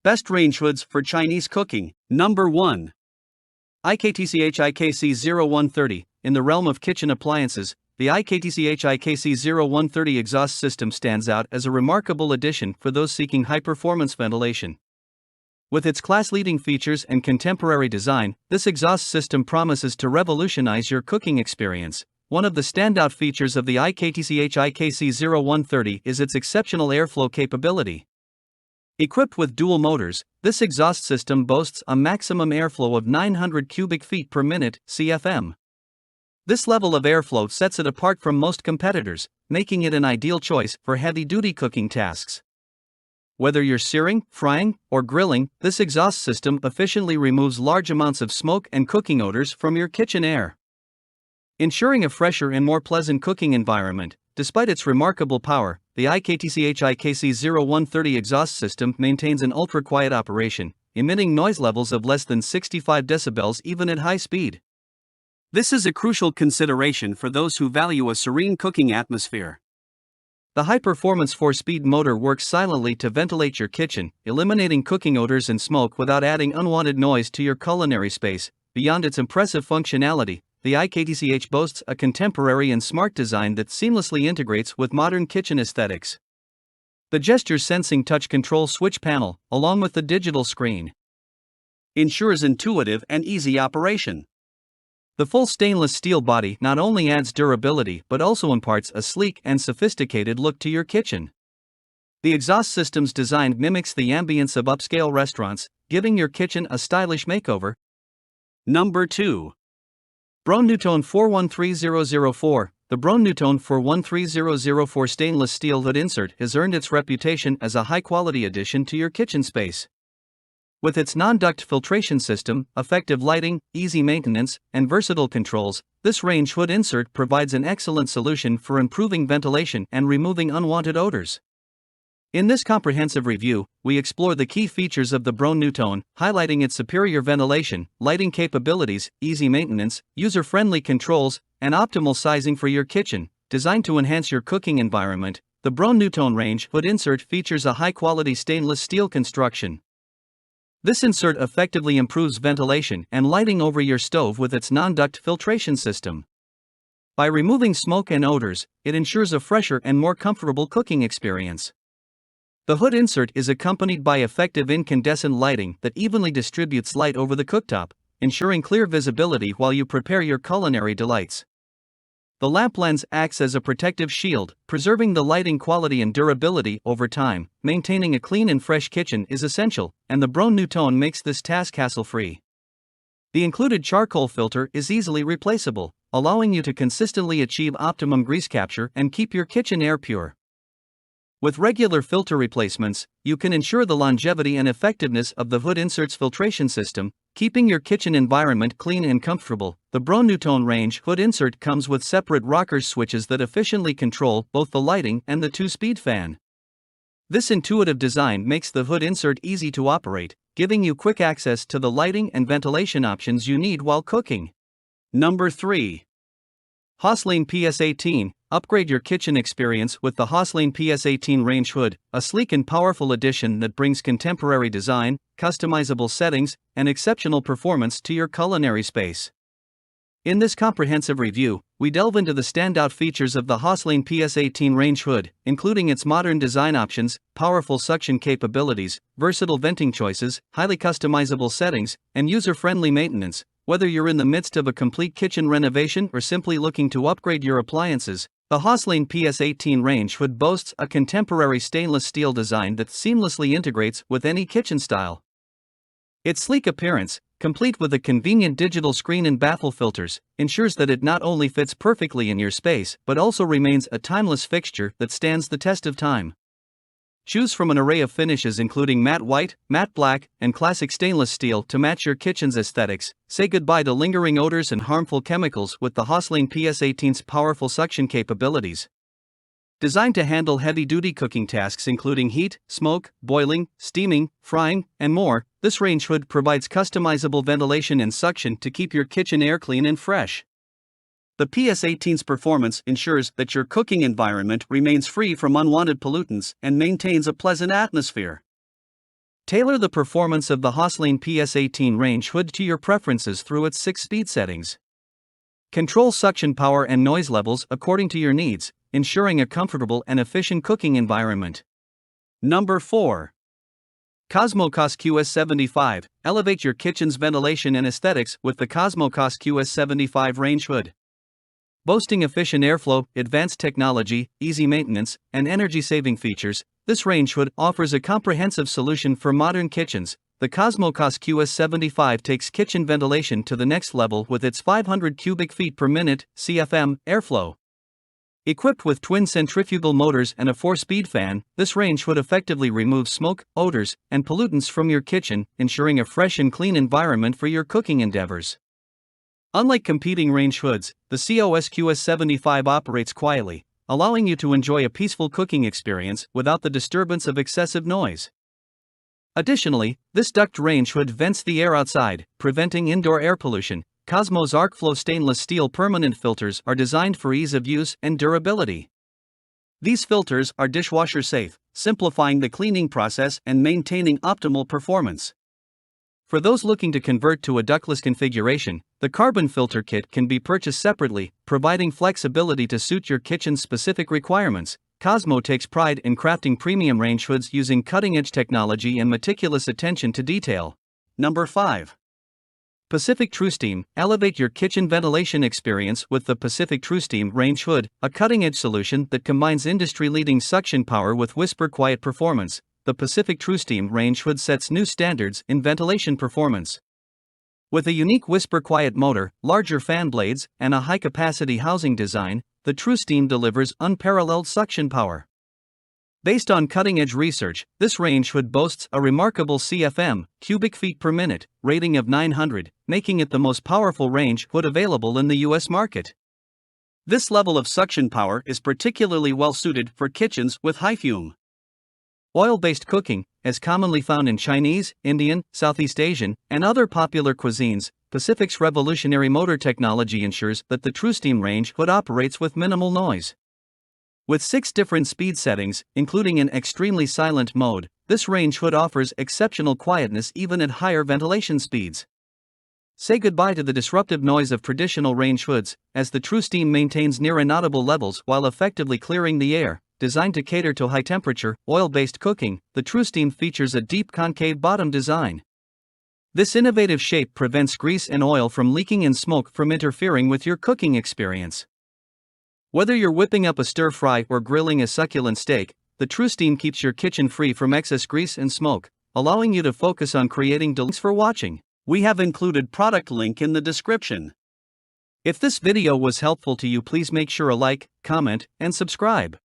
Best range hoods for Chinese cooking. Number 1. IKTCH IKC0130. In the realm of kitchen appliances, the IKTCH IKC0130 exhaust system stands out as a remarkable addition for those seeking high-performance ventilation. With its class-leading features and contemporary design, this exhaust system promises to revolutionize your cooking experience. One of the standout features of the IKTCH IKC0130 is its exceptional airflow capability. Equipped with dual motors, this exhaust system boasts a maximum airflow of 900 cubic feet per minute (CFM). This level of airflow sets it apart from most competitors, making it an ideal choice for heavy-duty cooking tasks. Whether you're searing, frying, or grilling, this exhaust system efficiently removes large amounts of smoke and cooking odors from your kitchen air, ensuring a fresher and more pleasant cooking environment. Despite its remarkable power, the IKTCH IKC0130 exhaust system maintains an ultra-quiet operation, emitting noise levels of less than 65 decibels even at high speed. This is a crucial consideration for those who value a serene cooking atmosphere. The high-performance 4-speed motor works silently to ventilate your kitchen, eliminating cooking odors and smoke without adding unwanted noise to your culinary space. Beyond its impressive functionality, the IKTCH boasts a contemporary and smart design that seamlessly integrates with modern kitchen aesthetics. The gesture-sensing touch control switch panel, along with the digital screen, ensures intuitive and easy operation. The full stainless steel body not only adds durability but also imparts a sleek and sophisticated look to your kitchen. The exhaust system's design mimics the ambience of upscale restaurants, giving your kitchen a stylish makeover. Number 2. Brown-Newton 413004. The Brown-Newton 413004 stainless steel hood insert has earned its reputation as a high-quality addition to your kitchen space. With its non-duct filtration system, effective lighting, easy maintenance, and versatile controls, this range hood insert provides an excellent solution for improving ventilation and removing unwanted odors. In this comprehensive review, we explore the key features of the Brown-Newton, highlighting its superior ventilation, lighting capabilities, easy maintenance, user-friendly controls, and optimal sizing for your kitchen. Designed to enhance your cooking environment, the Brown-Newton range hood insert features a high-quality stainless steel construction. This insert effectively improves ventilation and lighting over your stove with its non-duct filtration system. By removing smoke and odors, it ensures a fresher and more comfortable cooking experience. The hood insert is accompanied by effective incandescent lighting that evenly distributes light over the cooktop, ensuring clear visibility while you prepare your culinary delights. The lamp lens acts as a protective shield, preserving the lighting quality and durability over time. Maintaining a clean and fresh kitchen is essential, and the Brown-Newton makes this task hassle-free. The included charcoal filter is easily replaceable, allowing you to consistently achieve optimum grease capture and keep your kitchen air pure. With regular filter replacements, you can ensure the longevity and effectiveness of the hood insert's filtration system, keeping your kitchen environment clean and comfortable. The Brown-Newton range hood insert comes with separate rocker switches that efficiently control both the lighting and the 2-speed fan. This intuitive design makes the hood insert easy to operate, giving you quick access to the lighting and ventilation options you need while cooking. Number 3. Hoslene PS18. Upgrade your kitchen experience with the Hoslene PS18 range hood, a sleek and powerful addition that brings contemporary design, customizable settings, and exceptional performance to your culinary space. In this comprehensive review, we delve into the standout features of the Hoslene PS18 range hood, including its modern design options, powerful suction capabilities, versatile venting choices, highly customizable settings, and user-friendly maintenance. Whether you're in the midst of a complete kitchen renovation or simply looking to upgrade your appliances, the Hoslene PS18 range hood boasts a contemporary stainless steel design that seamlessly integrates with any kitchen style. Its sleek appearance, complete with a convenient digital screen and baffle filters, ensures that it not only fits perfectly in your space but also remains a timeless fixture that stands the test of time. Choose from an array of finishes including matte white, matte black, and classic stainless steel to match your kitchen's aesthetics. Say goodbye to lingering odors and harmful chemicals with the Hoslene PS18's powerful suction capabilities. Designed to handle heavy-duty cooking tasks including heat, smoke, boiling, steaming, frying, and more, this range hood provides customizable ventilation and suction to keep your kitchen air clean and fresh. The PS18's performance ensures that your cooking environment remains free from unwanted pollutants and maintains a pleasant atmosphere. Tailor the performance of the Hosline PS18 range hood to your preferences through its 6-speed settings. Control suction power and noise levels according to your needs, ensuring a comfortable and efficient cooking environment. Number 4. Cosmocos QS75. Elevate your kitchen's ventilation and aesthetics with the Cosmocos QS75 range hood. Boasting efficient airflow, advanced technology, easy maintenance, and energy-saving features, this range hood offers a comprehensive solution for modern kitchens. The Cosmocos QS75 takes kitchen ventilation to the next level with its 500 cubic feet per minute (CFM) airflow. Equipped with twin centrifugal motors and a 4-speed fan, this range hood effectively removes smoke, odors, and pollutants from your kitchen, ensuring a fresh and clean environment for your cooking endeavors. Unlike competing range hoods, the COS QS75 operates quietly, allowing you to enjoy a peaceful cooking experience without the disturbance of excessive noise. Additionally, this duct range hood vents the air outside, preventing indoor air pollution. Cosmo's ArcFlow stainless steel permanent filters are designed for ease of use and durability. These filters are dishwasher safe, simplifying the cleaning process and maintaining optimal performance. For those looking to convert to a ductless configuration, the carbon filter kit can be purchased separately, providing flexibility to suit your kitchen's specific requirements. Cosmo takes pride in crafting premium range hoods using cutting-edge technology and meticulous attention to detail. Number 5. Pacific TrueSteam. Elevate your kitchen ventilation experience with the Pacific TrueSteam range hood, a cutting-edge solution that combines industry-leading suction power with whisper-quiet performance. The Pacific TrueSteam range hood sets new standards in ventilation performance. With a unique whisper-quiet motor, larger fan blades, and a high-capacity housing design, the TrueSteam delivers unparalleled suction power. Based on cutting-edge research, this range hood boasts a remarkable CFM cubic feet per minute rating of 900, making it the most powerful range hood available in the US market. This level of suction power is particularly well suited for kitchens with high fume, oil-based cooking, as commonly found in Chinese, Indian, Southeast Asian, and other popular cuisines. Pacific's revolutionary motor technology ensures that the TrueSteam range hood operates with minimal noise. With 6 different speed settings, including an extremely silent mode, this range hood offers exceptional quietness even at higher ventilation speeds. Say goodbye to the disruptive noise of traditional range hoods, as the TrueSteam maintains near inaudible levels while effectively clearing the air. Designed to cater to high-temperature, oil-based cooking, the TrueSteam features a deep concave bottom design. This innovative shape prevents grease and oil from leaking and smoke from interfering with your cooking experience. Whether you're whipping up a stir-fry or grilling a succulent steak, the TrueSteam keeps your kitchen free from excess grease and smoke, allowing you to focus on creating delicious. For watching. We have included product link in the description. If this video was helpful to you, please make sure to like, comment, and subscribe.